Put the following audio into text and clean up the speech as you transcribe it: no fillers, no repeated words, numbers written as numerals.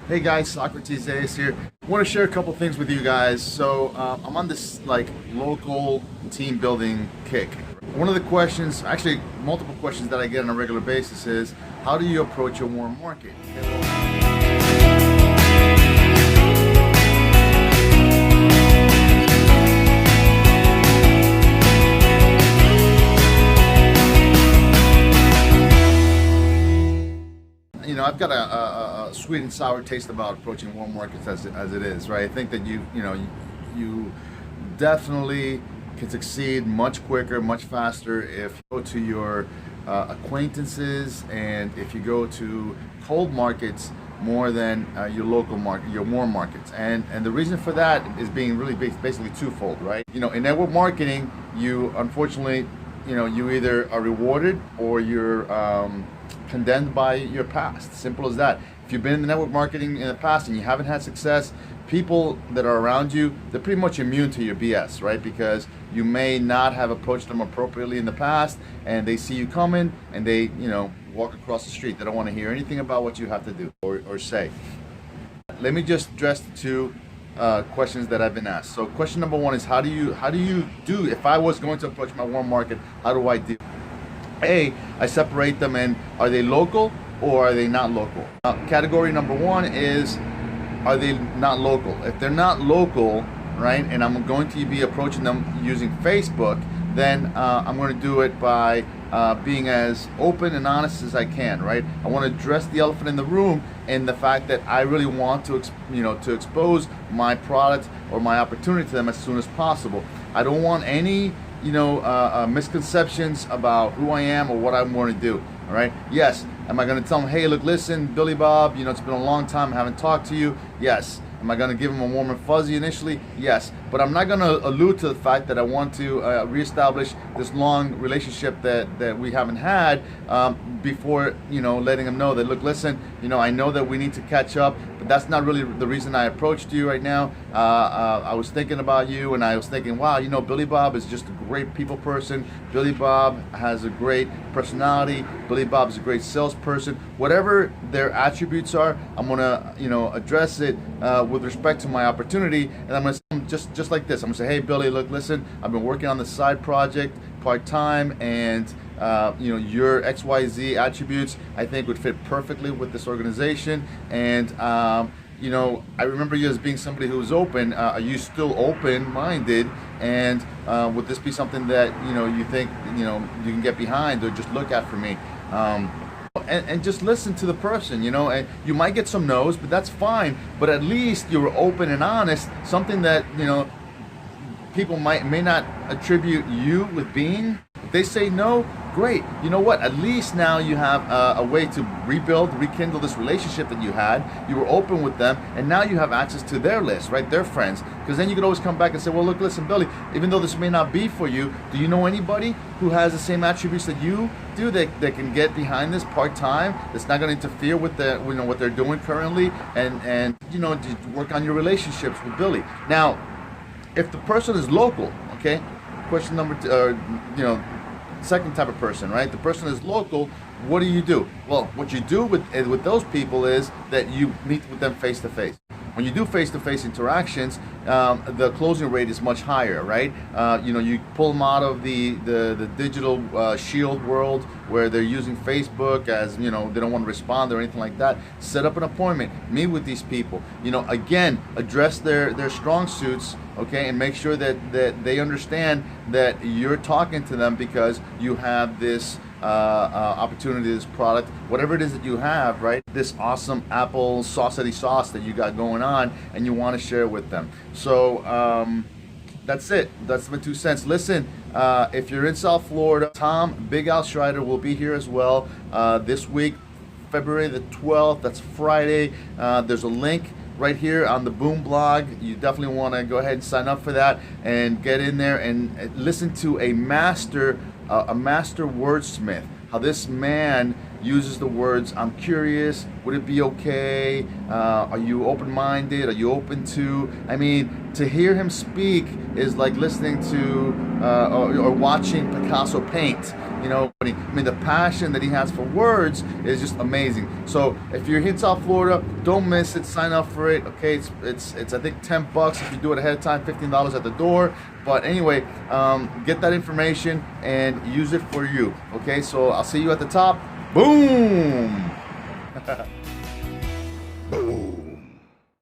Hey guys, Socrates Zayas here. I want to share a couple things with you guys. I'm on this local team building kick. One of the questions, actually multiple questions that I get on a regular basis is, how do you approach a warm market? I've got a sweet and sour taste about approaching warm markets as it is, right? I think that you definitely can succeed much quicker, much faster if you go to your acquaintances and if you go to cold markets more than your local market, your warm markets. And the reason for that is being really basically twofold, right? In network marketing, you unfortunately, you either are rewarded or you're condemned by your past. Simple as that. If you've been in the network marketing in the past and you haven't had success, people that are around you, they're pretty much immune to your BS, right? Because you may not have approached them appropriately in the past, and they see you coming and they, walk across the street. They don't want to hear anything about what you have to do or say. Let me just address the two questions that I've been asked. So question number one is, how do you do, if I was going to approach my warm market, how do I do? I separate them in, are they local or are they not local? Category number one is, are they not local? If they're not local, right, and I'm going to be approaching them using Facebook, then I'm going to do it by being as open and honest as I can, right? I want to address the elephant in the room in the fact that I really want to, to expose my product or my opportunity to them as soon as possible. I don't want any misconceptions about who I am or what I'm going to do. All right. Yes. Am I going to tell them, hey, look, listen, Billy Bob, it's been a long time, I haven't talked to you? Yes. Am I going to give them a warm and fuzzy initially? Yes. But I'm not going to allude to the fact that I want to reestablish this long relationship that we haven't had before, letting them know that, look, listen, I know that we need to catch up, but that's not really the reason I approached you right now. I was thinking about you, and I was thinking, wow, Billy Bob is just a great people person. Billy Bob has a great personality. Billy Bob is a great salesperson. Whatever their attributes are, I'm going to, address it with respect to my opportunity, and I'm going to just like this. I'm going to say, hey, Billy, look, listen, I've been working on this side project part-time, and your XYZ attributes I think would fit perfectly with this organization, and I remember you as being somebody who was open. Are you still open-minded, and would this be something that you think you can get behind or just look at for me? And just listen to the person, and you might get some no's, but that's fine. But at least you were open and honest, something that people may not attribute you with being. If they say no, great. You know what? At least now you have a way to rekindle this relationship that you had. You were open with them, and now you have access to their list, right? Their friends. Because then you could always come back and say, well, look, listen, Billy, even though this may not be for you, do you know anybody who has the same attributes that you do that can get behind this part-time, that's not going to interfere with what they're doing currently, and work on your relationships with Billy. Now, if the person is local, okay, question number two, second type of person, right? The person is local. What do you do? Well, what you do with those people is that you meet with them face to face. When you do face-to-face interactions, the closing rate is much higher, right? You pull them out of the digital shield world where they're using Facebook as, they don't want to respond or anything like that. Set up an appointment, meet with these people. Again, address their strong suits, okay, and make sure that they understand that you're talking to them because you have this opportunity, this product, whatever it is that you have, right? This awesome apple saucety sauce that you got going on, and you want to share with them. So that's it. That's my 2 cents. Listen, if you're in South Florida, Tom Big Al Schreider will be here as well this week, February the 12th. That's Friday. There's a link right here on the Boom blog. You definitely want to go ahead and sign up for that and get in there and listen to a master wordsmith. How this man uses the words, I'm curious, would it be okay? Are you open-minded? Are you open to? I mean, to hear him speak is like listening to or watching Picasso paint. You know, I mean, the passion that he has for words is just amazing. So if you're in South Florida, don't miss it. Sign up for it. Okay, it's I think $10 if you do it ahead of time, $15 at the door. But anyway, get that information and use it for you. Okay, so I'll see you at the top. Boom. Boom.